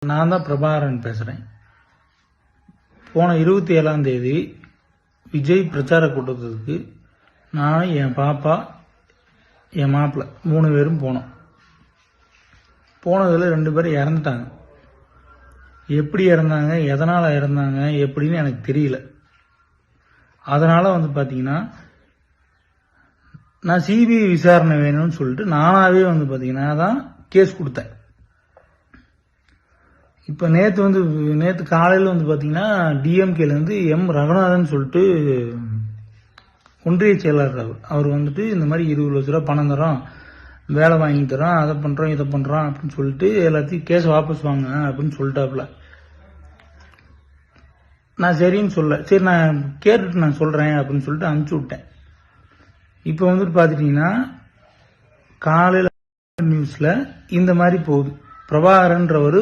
நான் தான் பிரபாகரன் பேசுகிறேன். போன 27ஆம் தேதி விஜய் பிரச்சார கூட்டத்துக்கு நான், என் பாப்பா, என் மாப்பிள்ளை 3 பேரும் போனோம். போனதில் 2 பேரும் இறந்துட்டாங்க. எப்படி இறந்தாங்க, எதனால் இறந்தாங்க எப்படின்னு எனக்கு தெரியல. அதனால் பார்த்தீங்கன்னா நான் சிபிஐ விசாரணை வேணும்னு சொல்லிட்டு நானாகவே பார்த்தீங்கன்னா தான் கேஸ் கொடுத்தேன். இப்போ நேற்று காலையில் பார்த்தீங்கன்னா டிஎம்கேலேருந்து எம் ரகுநாதன் சொல்லிட்டு ஒன்றிய செயலாளர் அவர் இந்த மாதிரி 20 லட்ச ரூபா பணம் தரோம், வேலை வாங்கி தரோம், அதை பண்ணுறோம் இதை பண்ணுறோம் அப்படின்னு சொல்லிட்டு எல்லாத்தையும் கேஸ் வாபஸ் வாங்க அப்படின்னு சொல்லிட்டாப்புல. நான் சரின்னு சரி நான் கேட்டுட்டு நான் சொல்கிறேன் அப்படின்னு சொல்லிட்டு அனுப்பிச்சி விட்டேன். இப்போ பார்த்துட்டிங்கன்னா காலையில் நியூஸில் இந்த மாதிரி போகுது, பிரபாகரன்றவர்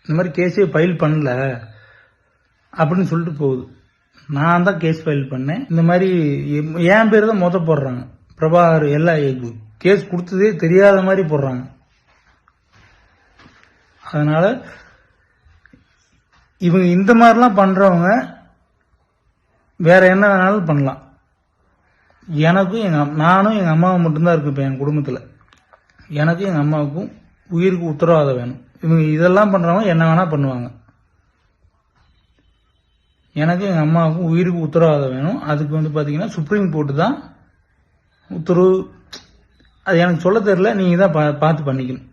இந்த மாதிரி கேஸே ஃபைல் பண்ணல அப்படின்னு சொல்லிட்டு போகுது. நான் தான் கேஸ் ஃபைல் பண்ணேன். இந்த மாதிரி என் பேர் தான் போடுறாங்க. பிரபாகர் எல்லா கேஸ் கொடுத்ததே தெரியாத மாதிரி போடுறாங்க. அதனால இவங்க இந்த மாதிரிலாம் பண்றவங்க வேற என்ன வேணாலும் பண்ணலாம். நானும் எங்க அம்மாவும் மட்டும்தான் இருக்கு இப்ப என் குடும்பத்துல. எனக்கும் எங்க அம்மாவுக்கும் உயிருக்கு உத்தரவாதம் வேணும். இவங்க இதெல்லாம் பண்றவங்க என்ன வேணா பண்ணுவாங்க. எனக்கு எங்க அம்மாவுக்கும் உயிருக்கு உத்தரவாதம் வேணும். அதுக்கு பாத்தீங்கன்னா சுப்ரீம் கோர்ட்டு தான் உத்தரவு. அது எனக்கு சொல்ல தெரியல, நீங்க தான் பார்த்து பண்ணிக்கணும்.